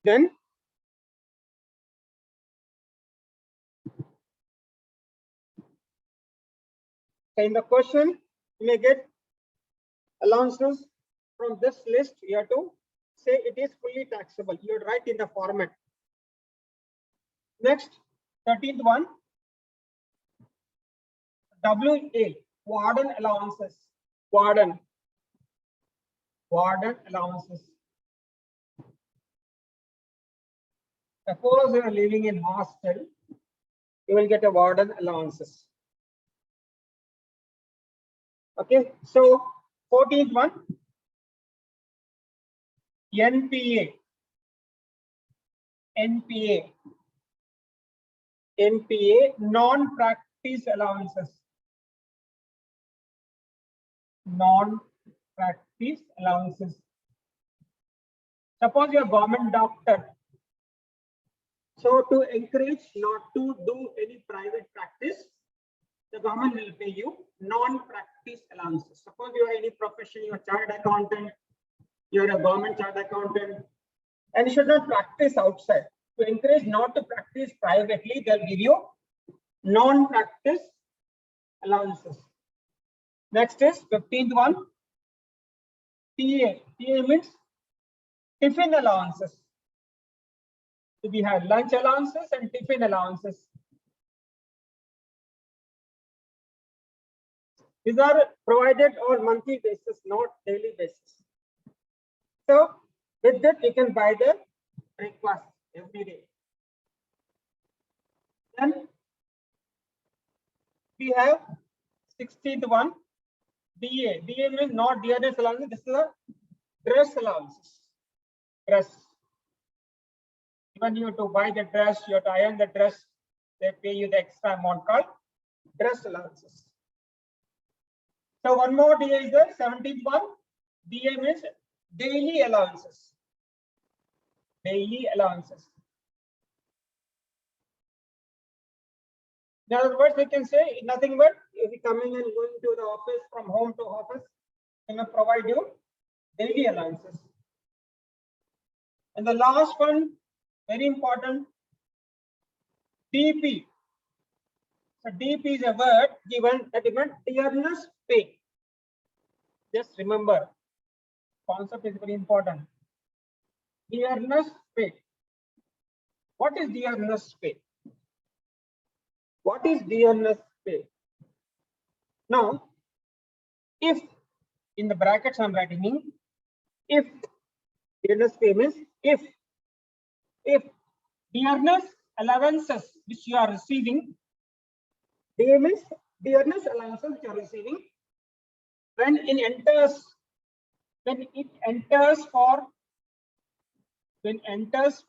Then in the question, you may get allowances from this list. You have to say it is fully taxable. You write in the format. Next, 13th one, WA, warden allowances. Warden allowances. Suppose you are living in hostel, you will get a warden allowances. Okay, so 14th one, NPA, non-practice allowances. Non-practice allowances. Suppose you are a government doctor. So to encourage not to do any private practice, the government will pay you non-practice allowances. Suppose you are any profession, you are a chartered accountant, you are a government chartered accountant, and you should not practice outside. To encourage not to practice privately, they'll give you non-practice allowances. Next is 15th one, TA. TA means tiffin allowances. So we have lunch allowances and tiffin allowances. These are provided on monthly basis, not daily basis. So with that, you can buy the breakfast every day. Then we have 16th one, DA. DA means not dearness allowances. This is a dress allowances. Dress. Even you to buy the dress, you have to iron the dress. They pay you the extra amount called dress allowances. So one more DA is the 17th one. DA means daily allowances. Daily allowances. In other words, we can say nothing but if you coming and going to the office from home to office, they may provide you daily allowances. And the last one, very important, DP. So DP is a word given that means dearness pay. Just remember, concept is very important. Dearness pay. What is dearness pay? What is dearness pay? Now, if in the brackets I'm writing in, if dearness pay means if dearness allowances which you are receiving, DA means dearness allowances which you are receiving, when it enters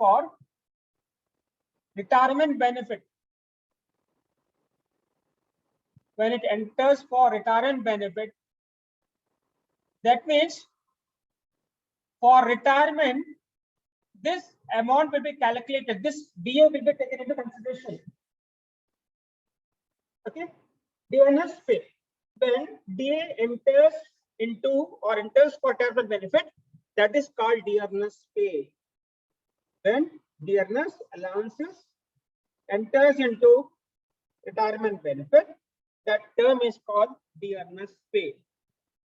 for retirement benefit. When it enters for retirement benefit, that means for retirement, this amount will be calculated. This DA will be taken into consideration. Okay, dearness pay. When DA enters into or enters for retirement benefit, that is called dearness pay. When dearness allowances enters into retirement benefit, that term is called dearness pay.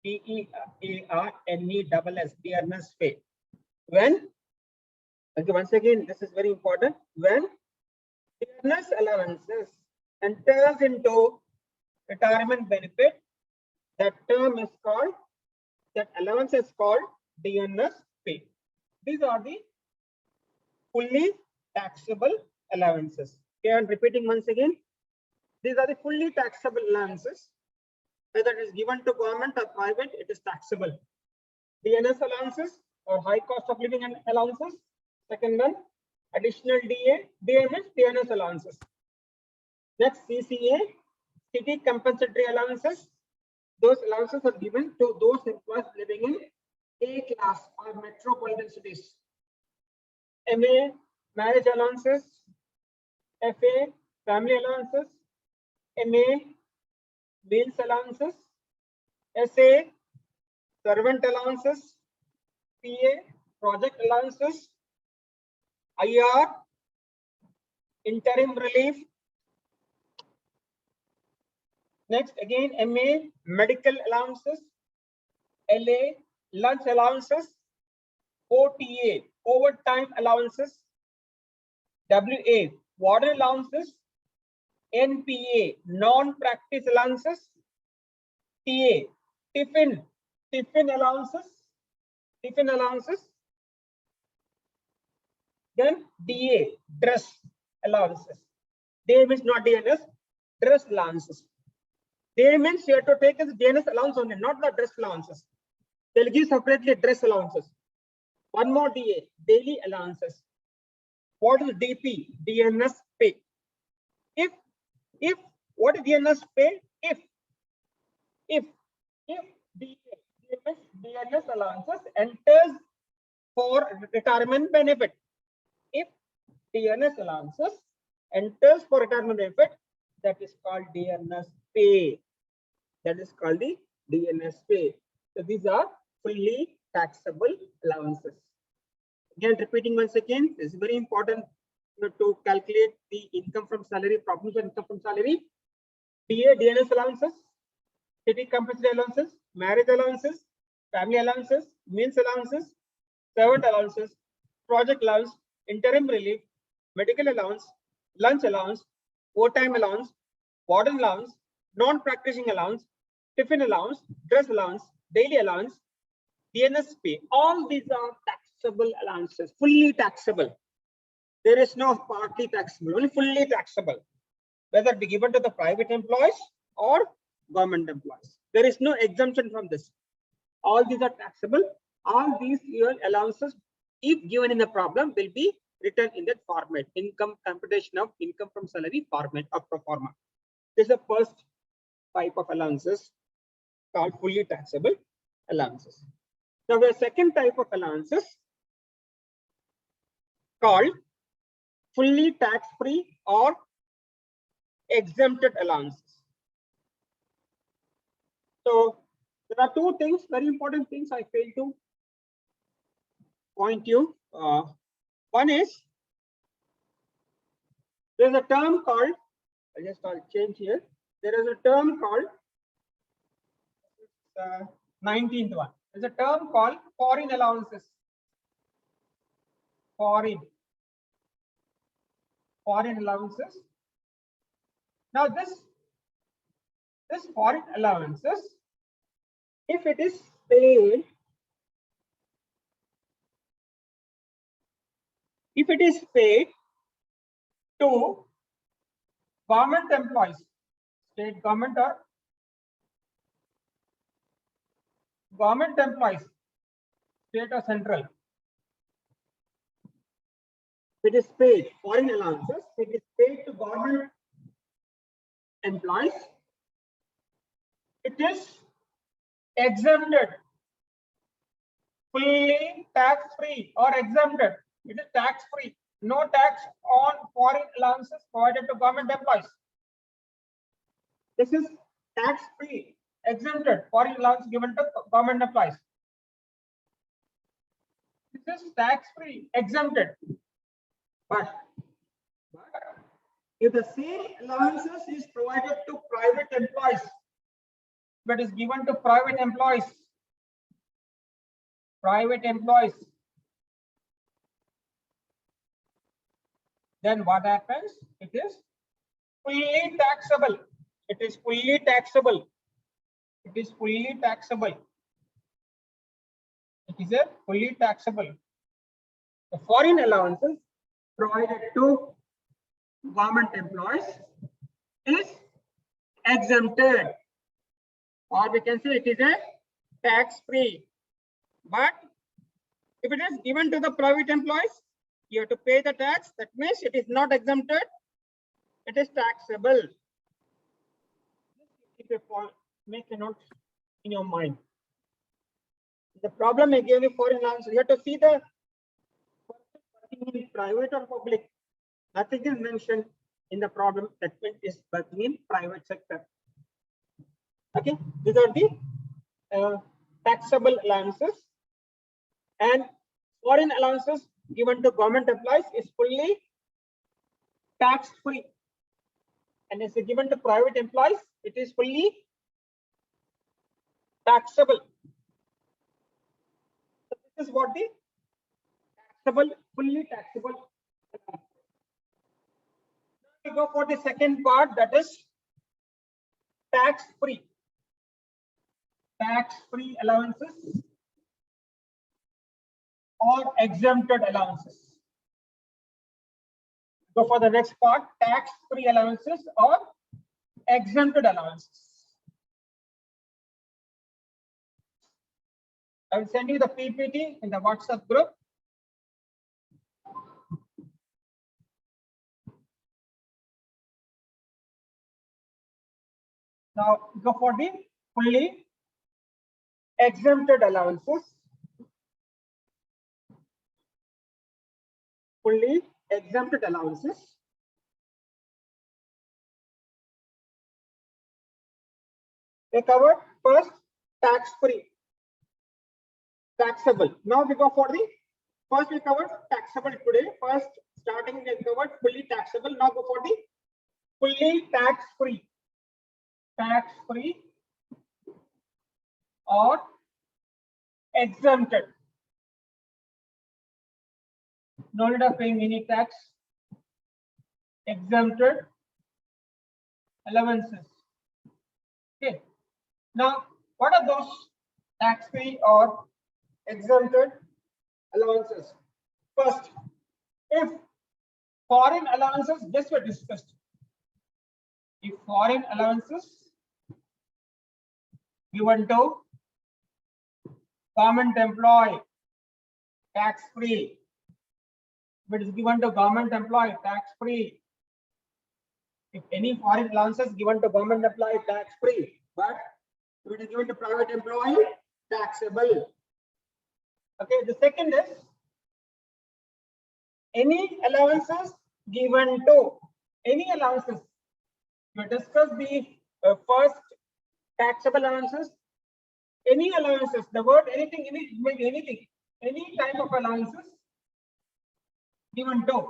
DEARNESS, dearness pay. When, okay, once again, this is very important. When dearness allowances enters into retirement benefit, that term is called, that allowance is called dearness pay. These are the fully taxable allowances. Okay, I'm repeating once again. These are the fully taxable allowances. Whether it is given to government or private, it is taxable. DNS allowances or high cost of living and allowances. Second one, additional DA, DMS, DNS allowances. Next, CCA, city compensatory allowances. Those allowances are given to those employees living in A class or metropolitan cities. MA, marriage allowances. FA, family allowances. MA, meals allowances. SA, servant allowances. PA, project allowances. IR, interim relief. Next again, MA, medical allowances. LA, lunch allowances. OTA, overtime allowances. WA, warden allowances. NPA, non-practice allowances. TA, tiffin allowances. Then DA, dress allowances. DA means not DNS, dress allowances. DA means you have to take as DNS allowance only, not the dress allowances. They'll give separately dress allowances. One more DA, daily allowances. What is DP? DNS pay. If what is DNS pay? If DNS allowances enters for retirement benefit. If DNS allowances enters for retirement benefit, that is called DNS pay. That is called the DNS pay. So these are fully taxable allowances. Again, repeating once again, this is very important to calculate the income from salary, problems of income from salary. DA, DNS allowances, city compulsory allowances, marriage allowances, family allowances, meals allowances, servant allowances, project allowance, interim relief, medical allowance, lunch allowance, overtime allowance, warden allowance, non-practicing allowance, tiffin allowance, dress allowance, daily allowance, DNS pay. All these are taxable allowances, fully taxable. There is no partly taxable, only fully taxable, whether it be given to the private employees or government employees. There is no exemption from this. All these are taxable. All these allowances, if given in the problem, will be written in that format, income computation of income from salary format of pro forma. This is the first type of allowances called fully taxable allowances. Now the second type of allowances called fully tax-free or exempted allowances. So there are two things, very important things I failed to point you. One is there's a term called, I'll change here. There is a term called 19th one. There's a term called foreign allowances. Foreign allowances. Now this foreign allowances, if it is paid, to government employees, state government or government employees, state or central, it is paid, foreign allowances, it is paid to government employees, it is exempted, fully tax-free or exempted. It is tax-free, no tax on foreign allowances provided to government employees. This is tax-free, exempted, foreign allowance given to government employees. This is tax-free, exempted. But if the same allowances is provided to private employees, but is given to private employees, then what happens? It is fully taxable. It is fully taxable. It is fully taxable. It is a fully taxable. The foreign allowances provided to government employees is exempted, or we can say it is a tax-free. But if it is given to the private employees, you have to pay the tax. That means it is not exempted. It is taxable. Make a note in your mind. The problem I gave you foreign allowance, you have to see the working in private or public. Nothing is mentioned in the problem that is working in private sector. Okay, these are the taxable allowances, and foreign allowances given to government employees is fully tax free, and is given to private employees, it is fully taxable. So this is what the taxable, fully taxable. We go for the second part, that is tax free. Tax free allowances or exempted allowances. Go for the next part, tax free allowances or exempted allowances. I will send you the PPT in the WhatsApp group. Now go for the fully exempted allowances. Fully exempted allowances. They covered first tax free, taxable. Now we go for the first, we covered taxable today. First starting we covered fully taxable. Now go for the fully tax free. Tax free or exempted. No need of paying any tax. Exempted allowances. Okay. Now, what are those tax free or exempted allowances? First, if foreign allowances, just were discussed. If foreign allowances given to government employee, tax free. If it is given to government employee, tax free. If any foreign allowances given to government employee, tax free. But if it is given to private employee, taxable. Okay. The second is any allowances given to any allowances. We discussed the first taxable allowances. Any allowances, the word anything, maybe anything, any type of allowances given to,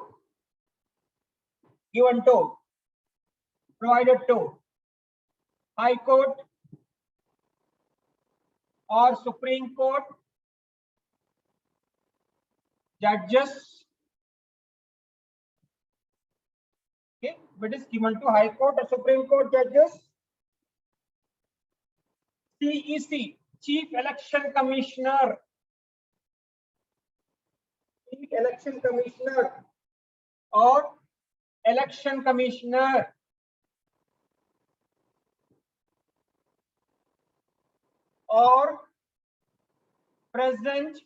provided to High Court or Supreme Court judges. Okay, but is given to High Court or Supreme Court judges. CEC, Chief Election Commissioner. Chief Election Commissioner or Election Commissioner. Or present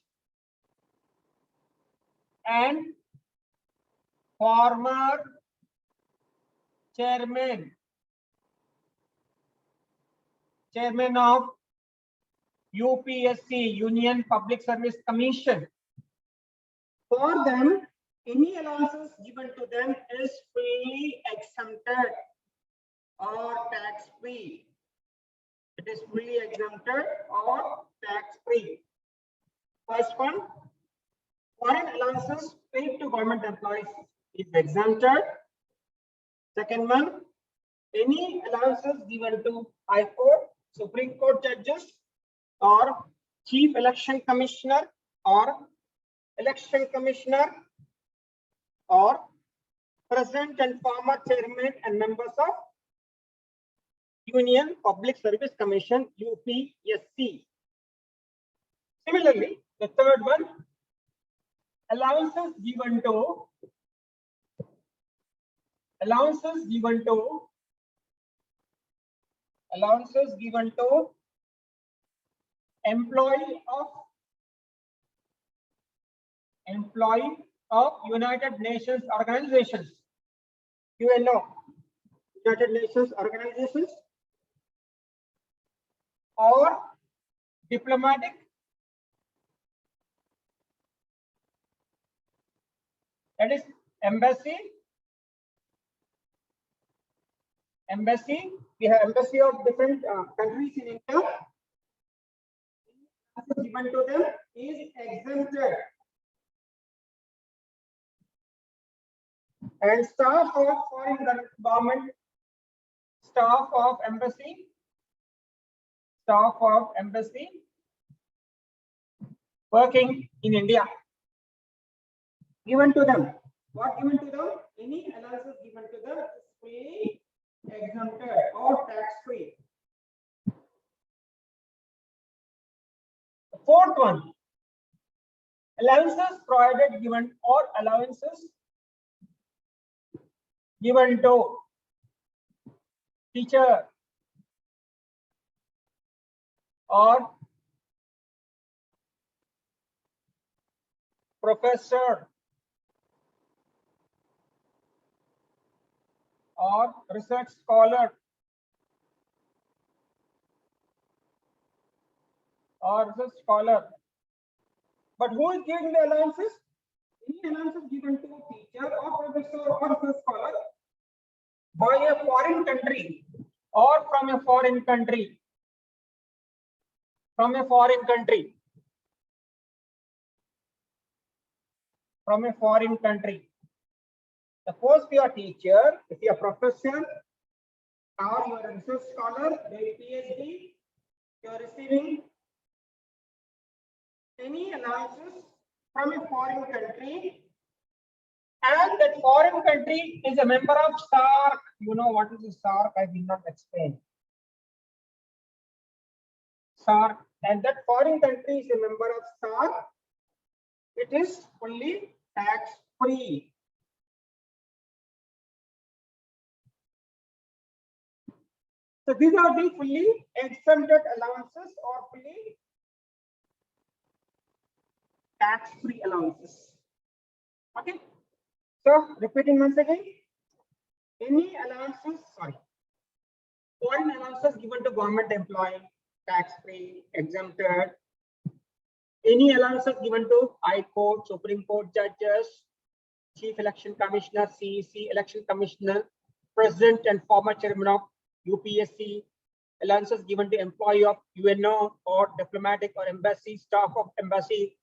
and former chairman of UPSC, Union Public Service Commission. For them, any allowances given to them is fully exempted or tax free. It is fully exempted or tax free. First one, foreign allowances paid to government employees is exempted. Second one, any allowances given to High Court, Supreme Court judges, or Chief Election Commissioner, or Election Commissioner, or present and former chairman and members of Union Public Service Commission, UPSC. Similarly, the third one, allowances given to employee of United Nations organizations, UNO, United Nations organizations, or diplomatic that is embassy. We have embassy of different countries in India. Given to them is exempted and staff of foreign government, staff of embassy, working in India. Given to them. What given to them? Any allowances given to them is fully exempted or tax-free. The fourth one, allowances provided given or allowances given to teacher or professor or research scholar But who is giving the allowances? Any allowances given to teacher or professor or research scholar by a foreign country or from a foreign country. Suppose you are a teacher, if you are a professor or you are a research scholar, a PhD, you are receiving any allowances from a foreign country, and that foreign country is a member of SAARC. You know what is the SAARC? I did not explain. SAARC, and that foreign country is a member of SAARC. It is fully tax-free. So these are the fully exempted allowances or fully tax-free allowances. Okay. So repeating once again, any allowances, foreign allowances given to government employee, tax-free, exempted. Any allowances given to High Court, Supreme Court judges, Chief Election Commissioner, CEC, Election Commissioner, President and former Chairman of UPSC, allowances given to employee of UNO or diplomatic or embassy, staff of embassy,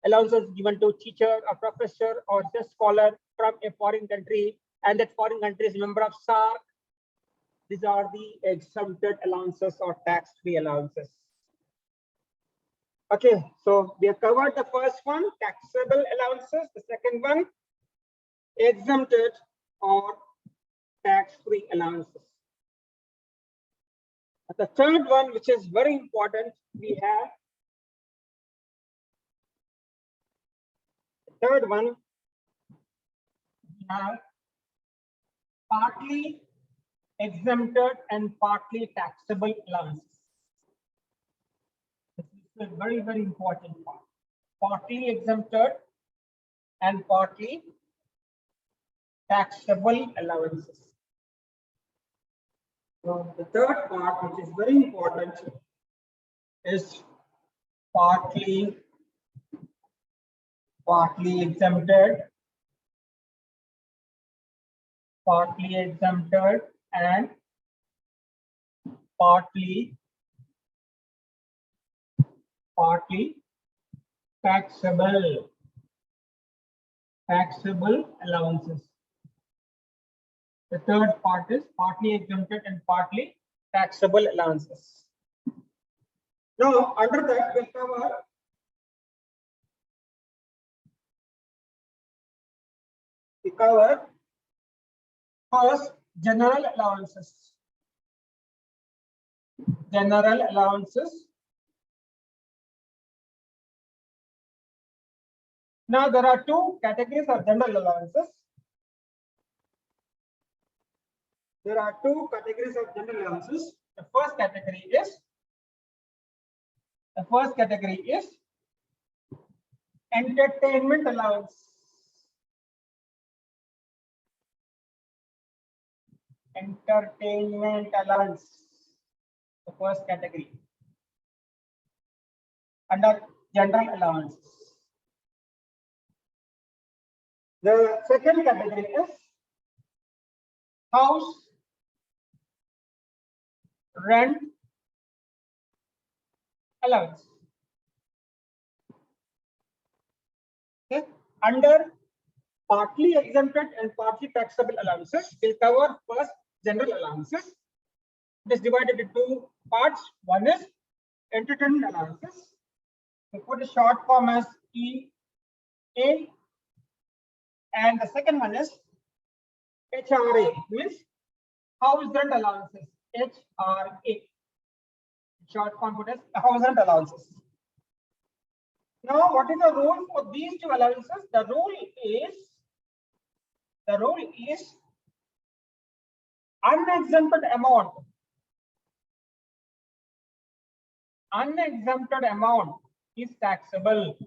allowances given to teacher or professor or just scholar from a foreign country, and that foreign country is a member of SAARC. These are the exempted allowances or tax-free allowances. Okay, so we have covered the first one, taxable allowances. The second one, exempted or tax-free allowances. The third one, which is very important, we have the third one, we have partly exempted and partly taxable allowances. This is a very, very important part. Partly exempted and partly taxable allowances. So the third part, which is very important, is partly exempted and partly taxable allowances. The third part is partly exempted and partly taxable allowances. Now, under that, we'll cover first general allowances. Now, there are two categories of general allowances. The first category is entertainment allowance. The first category under general allowances. The second category is house rent allowance. Okay. Under partly exempted and partly taxable allowances. We'll cover first general allowances. It is divided into two parts. One is entertainment allowances. We put a short form as EA, and the second one is HRA, means house rent allowances. HRA. Short form put as house rent allowances. Now, what is the rule for these two allowances? The rule is unexempted amount. Unexempted amount is taxable.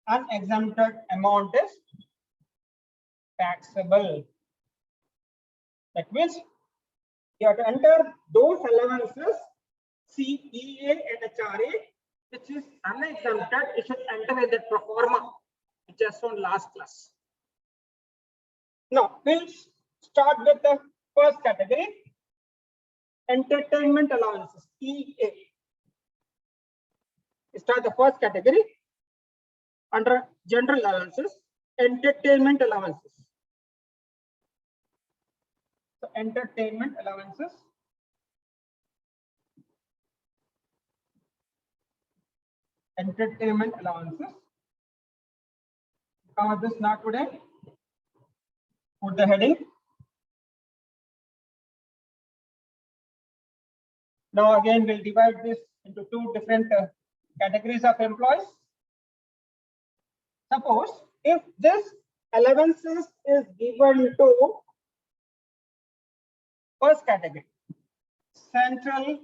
Unexempted amount is taxable. That means you have to enter those allowances, CEA and HRA, which is unexempted. You should enter in the pro forma, which is shown last class. Now, we'll start with the first category, entertainment allowances, EA. Start the first category under general allowances, entertainment allowances. So, entertainment allowances. Entertainment allowances. Cover this not today. Put the heading. Now again, we'll divide this into two different categories of employees. Suppose if this allowances is given to first category, central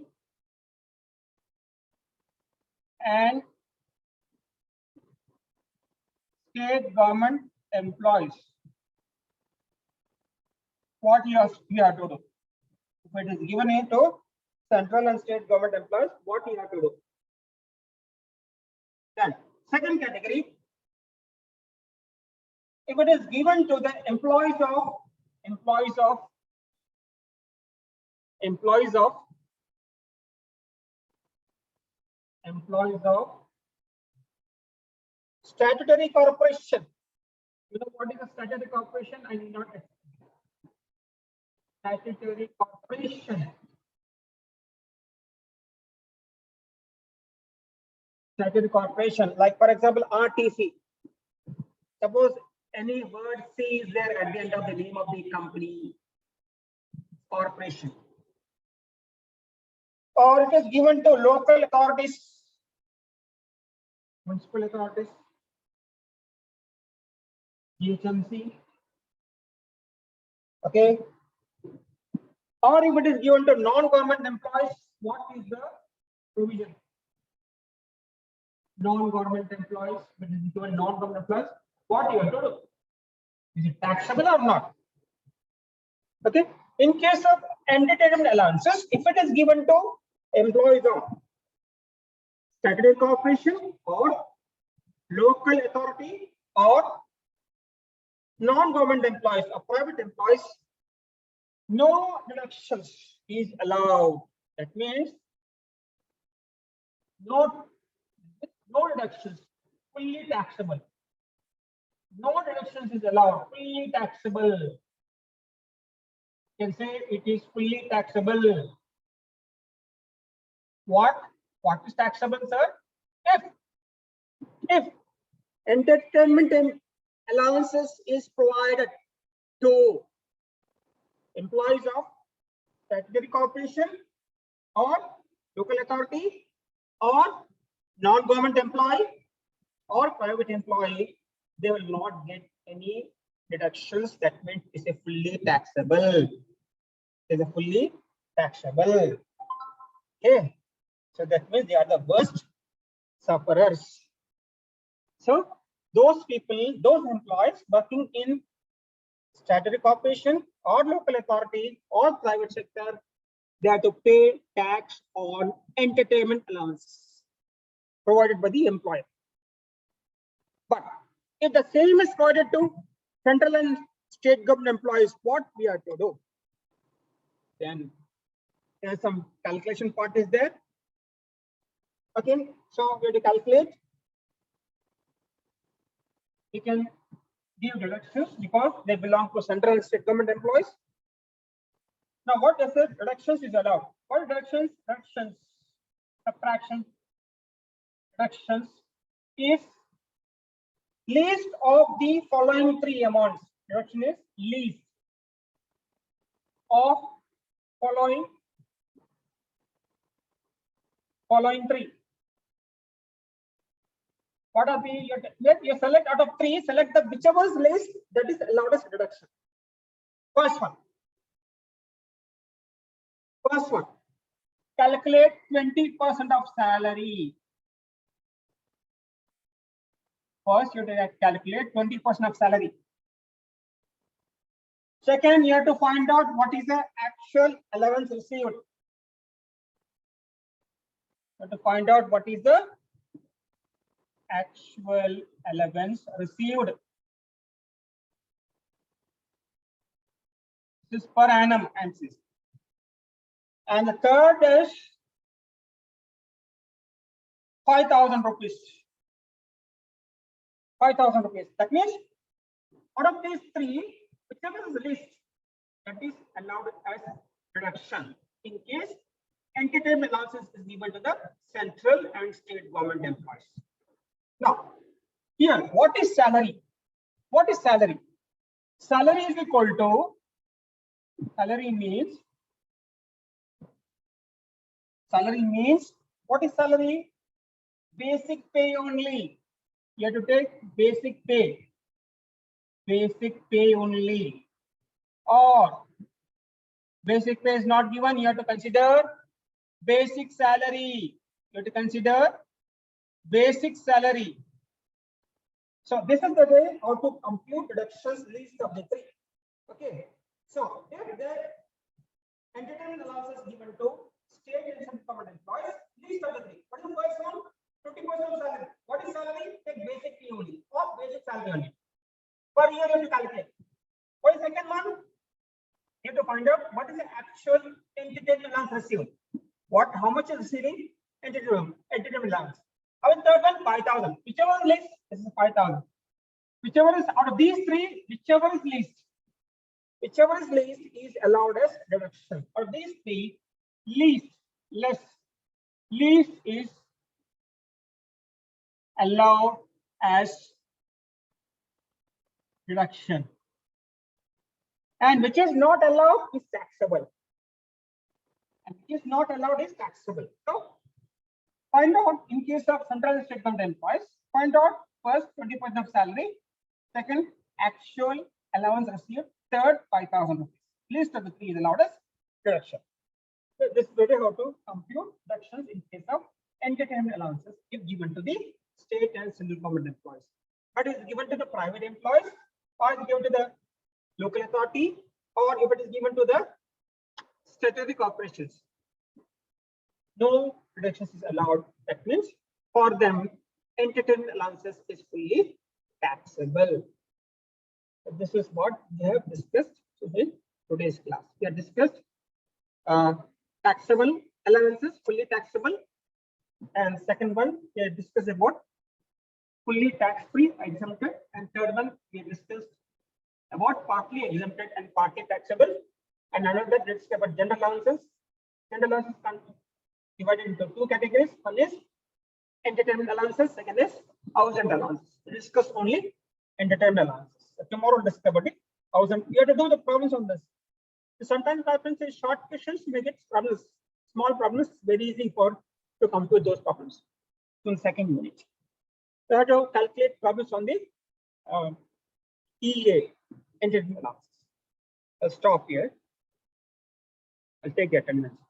and state government employees, what you have to do? If it is given into central and state government employees, what you have to do? Then second category, if it is given to the employees of statutory corporation. You know what is a statutory corporation? I need not explain. Statutory corporation. Statutory corporation, like for example, RTC. Suppose any word C is there at the end of the name of the company, corporation. Or it is given to local authorities, municipal authorities, GHMC. Okay. Or if it is given to non-government employees, what is the provision? Non-government employees, if it is given non-government employees, what you have to do? Is it taxable or not? Okay. In case of entertainment allowances, if it is given to employees of statutory corporation or local authority or non-government employees or private employees, no deductions is allowed. That means no deductions, fully taxable. No deductions is allowed, fully taxable. You can say it is fully taxable. What is taxable, sir? If entertainment allowances is provided to employees of statutory corporation or local authority or non-government employee or private employee, they will not get any deductions. That means it's a fully taxable. It's a fully taxable. Okay. So that means they are the worst sufferers. So those people, those employees working in statutory corporation or local authority or private sector, they have to pay tax on entertainment allowances provided by the employer. But if the same is provided to central and state government employees, what we have to do? Then there's some calculation part is there. Okay, so we have to calculate we can give deductions because they belong to central and state government employees. Now, what is it? Deductions is allowed. What deductions? Deductions, subtraction, deductions is least of the following three amounts. Deduction is least of following three. What are the, you select out of three, select the whichever is least, that is allowed as deduction. First one, calculate 20% of salary. First, you have to calculate 20% of salary. Second, you have to find out what is the actual allowance received. You have to find out what is the actual allowance received. This is per annum answers. And the third is 5,000 rupees. 5,000 rupees. That means out of these three, whichever is the least, that is allowed as deduction in case entertainment allowances is given to the central and state government employees. Now, here, what is salary? What is salary? Salary is equal to, salary means, what is salary? Basic pay only. You have to take basic pay only, or basic pay is not given, you have to consider basic salary. You have to consider basic salary. So this is the way how to compute deductions least of the three. Okay. So if the entertainment allowances given to state and central government employees, least of the three. What is the first one? 20% of salary. What is salary? Take basic pay only, or basic salary only. Per year you have to calculate. What is the second one? You have to find out what is the actual entertainment allowance received. How much is receiving entertainment allowance. How is the third one? 5,000. Whichever is least, this is 5,000. Whichever is out of these three, whichever is least is allowed as deduction. Or these three, least is allowed as deduction. And which is not allowed is taxable. And which is not allowed is taxable. So find out in case of central and state government employees, find out first 20% of salary, second actual allowance received, third 5,000 rupees. Least of the three is allowed as deduction. So this is the way how to compute deductions in case of entertainment allowances if given to the state and central government employees. But is given to the private employees, or is given to the local authority, or if it is given to the statutory corporations, no deductions is allowed. That means for them, entertainment allowances is fully taxable. So this is what we have discussed in today's class. We have discussed taxable allowances, fully taxable, and second one we have discussed about fully tax-free, exempted, and third one we have discussed about partly exempted and partly taxable, and another discussed about general allowances. General allowances can be divided into two categories. One is entertainment allowances, second is house and allowances. We discuss only entertainment allowances. So tomorrow we'll discuss about it. You have to do the problems on this. So sometimes happens in short questions, you may get problems, small problems, very easy to compute those problems in second unit. So you have to calculate problems on the EA, entertainment allowances. I'll stop here. I'll take the attendance.